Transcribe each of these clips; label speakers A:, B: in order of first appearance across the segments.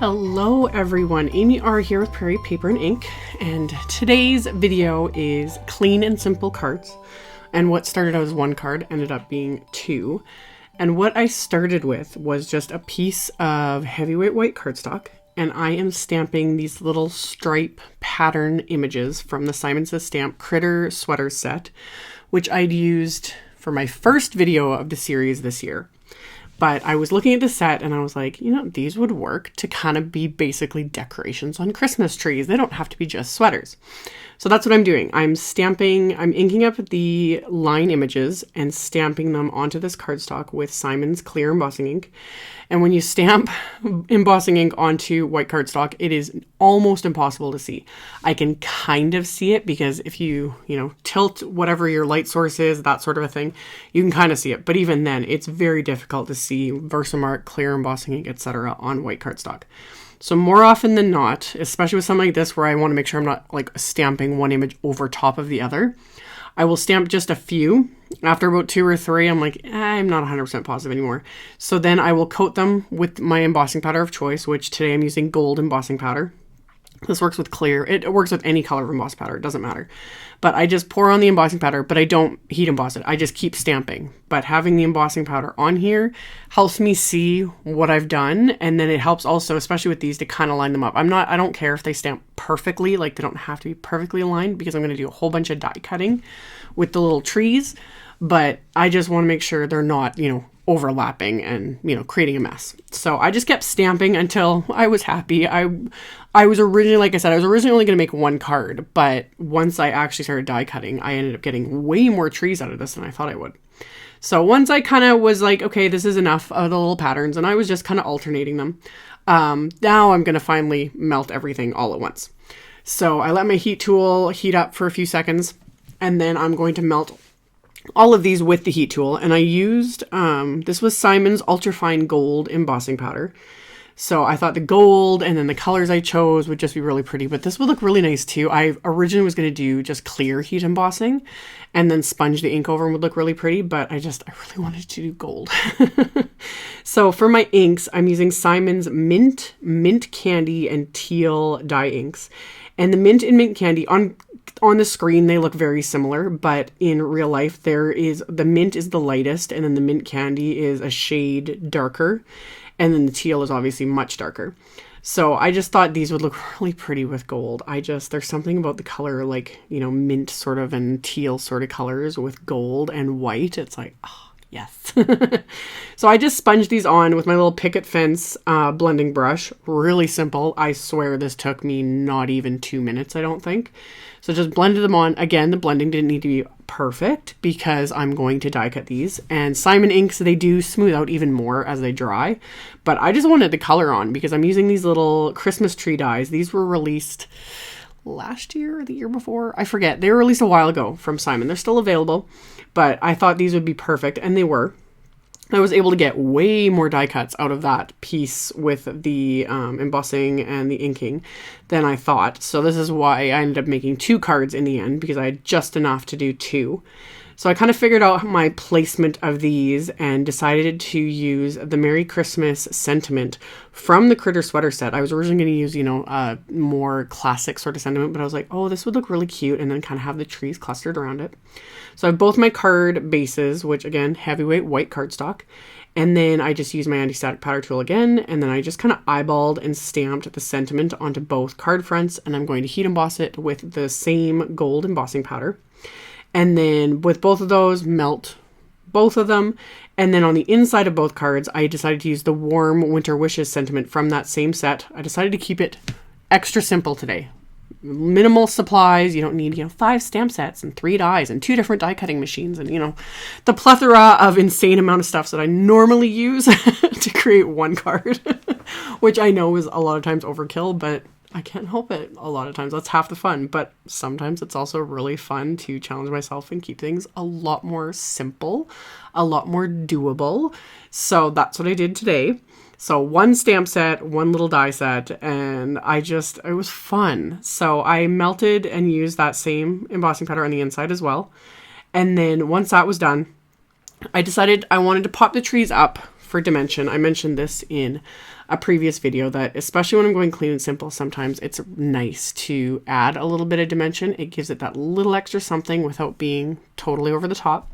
A: Hello everyone, AmyR here with Prairie Paper and Ink, and today's video is clean and simple cards. And what started out as one card ended up being two. And what I started with was just a piece of heavyweight white cardstock, and I am stamping these little stripe pattern images from the Simon Says Stamp Critter Sweater set, which I'd used for my first video of the series this year. But I was looking at the set and I was like, you know, these would work to kind of be basically decorations on Christmas trees. They don't have to be just sweaters. So that's what I'm doing. I'm inking up the line images and stamping them onto this cardstock with Simon's clear embossing ink. And when you stamp embossing ink onto white cardstock, it is almost impossible to see. I can kind of see it because if you tilt whatever your light source is, that sort of a thing, you can kind of see it. But even then, it's very difficult to see Versamark, clear embossing ink, etc. on white cardstock. So more often than not, especially with something like this where I want to make sure I'm not like stamping one image over top of the other, I will stamp just a few. After about 2 or 3, I'm like, I'm not 100% positive anymore. So then I will coat them with my embossing powder of choice, which today I'm using gold embossing powder. This works with clear. It works with any color of emboss powder. It doesn't matter. But I just pour on the embossing powder, but I don't heat emboss it. I just keep stamping. But having the embossing powder on here helps me see what I've done. And then it helps also, especially with these, to kind of line them up. I don't care if they stamp perfectly, like they don't have to be perfectly aligned because I'm going to do a whole bunch of die cutting with the little trees. But I just want to make sure they're not, overlapping and, creating a mess. So I just kept stamping until I was happy. I was originally, like I said, I was originally only going to make one card, but once I actually started die cutting, I ended up getting way more trees out of this than I thought I would. So once I kind of was like, okay, this is enough of the little patterns, and I was just kind of alternating them. Now I'm going to finally melt everything all at once. So I let my heat tool heat up for a few seconds, and then I'm going to melt all of these with the heat tool. And I used, this was Simon's Ultrafine Gold embossing powder. So I thought the gold and then the colors I chose would just be really pretty, but this would look really nice too. I originally was going to do just clear heat embossing and then sponge the ink over and would look really pretty, but I really wanted to do gold. So for my inks, I'm using Simon's Mint Candy, and Teal dye inks. And the Mint and Mint Candy, on the screen, they look very similar, but in real life, the mint is the lightest, and then the Mint Candy is a shade darker, and then the teal is obviously much darker. So I just thought these would look really pretty with gold. There's something about the color, like, mint sort of and teal sort of colors with gold and white. It's like, oh, yes. So I just sponged these on with my little Picket Fence blending brush. Really simple. I swear this took me not even 2 minutes, I don't think. So just blended them on. Again, the blending didn't need to be perfect because I'm going to die cut these. And Simon inks, they do smooth out even more as they dry. But I just wanted the color on because I'm using these little Christmas tree dies. These were released last year or the year before. I forget. They were released a while ago from Simon. They're still available. But I thought these would be perfect, and they were. I was able to get way more die cuts out of that piece with the embossing and the inking than I thought. So this is why I ended up making 2 cards in the end, because I had just enough to do 2. So I kind of figured out my placement of these and decided to use the Merry Christmas sentiment from the Critter Sweater set. I was originally going to use, a more classic sort of sentiment, but I was like, oh, this would look really cute, and then kind of have the trees clustered around it. So I have both my card bases, which again, heavyweight white cardstock. And then I just used my anti-static powder tool again, and then I just kind of eyeballed and stamped the sentiment onto both card fronts, and I'm going to heat emboss it with the same gold embossing powder. And then with both of those, melt both of them. And then on the inside of both cards, I decided to use the Warm Winter Wishes sentiment from that same set. I decided to keep it extra simple today. Minimal supplies. You don't need, 5 stamp sets and 3 dies and 2 different die cutting machines and, the plethora of insane amount of stuff that I normally use to create one card, which I know is a lot of times overkill, but I can't help it. A lot of times that's half the fun, but sometimes it's also really fun to challenge myself and keep things a lot more simple, a lot more doable. So that's what I did today. So 1 stamp set, 1 little die set, and it was fun. So I melted and used that same embossing powder on the inside as well. And then once that was done, I decided I wanted to pop the trees up for dimension. I mentioned this in a previous video that especially when I'm going clean and simple, sometimes it's nice to add a little bit of dimension. It gives it that little extra something without being totally over the top.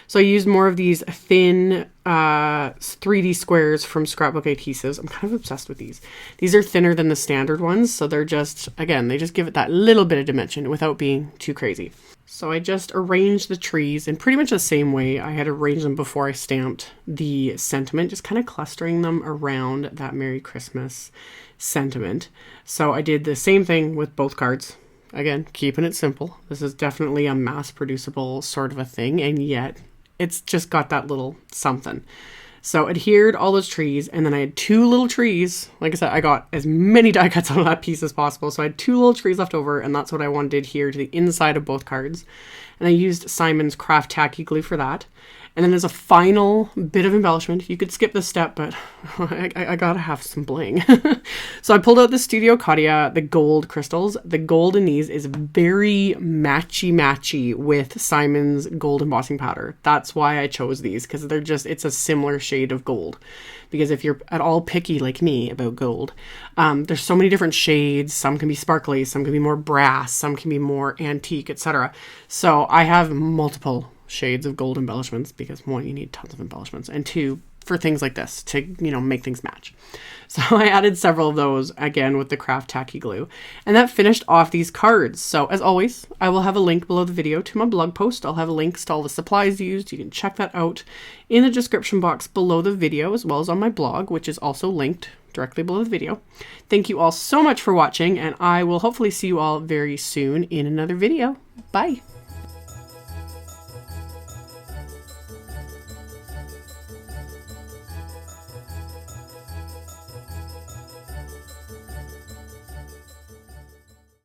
A: So I used more of these thin 3D squares from Scrapbook Adhesives. I'm kind of obsessed with these. These are thinner than the standard ones, so they're just, again, they just give it that little bit of dimension without being too crazy. So I just arranged the trees in pretty much the same way I had arranged them before I stamped the sentiment, just kind of clustering them around that Merry Christmas sentiment. So I did the same thing with both cards. Again, keeping it simple. This is definitely a mass producible sort of a thing, and yet it's just got that little something. So adhered all those trees, and then I had 2 little trees. Like I said, I got as many die cuts out of that piece as possible. So I had 2 little trees left over, and that's what I wanted to adhere to the inside of both cards. And I used Simon's Craft Tacky glue for that. And then as a final bit of embellishment, you could skip this step, but I gotta have some bling. So I pulled out the Studio Katia, the gold crystals. The gold in these is very matchy with Simon's gold embossing powder. That's why I chose these, because they're just, it's a similar shade of gold. Because if you're at all picky like me about gold, there's so many different shades. Some can be sparkly, some can be more brass, some can be more antique, etc. So I have multiple shades of gold embellishments because 1, you need tons of embellishments, and 2, for things like this to, you know, make things match. So I added several of those again with the Craft Tacky glue, and that finished off these cards. So as always, I will have a link below the video to my blog post. I'll have links to all the supplies used. You can check that out in the description box below the video, as well as on my blog, which is also linked directly below the video. Thank you all so much for watching, and I will hopefully see you all very soon in another video. Bye.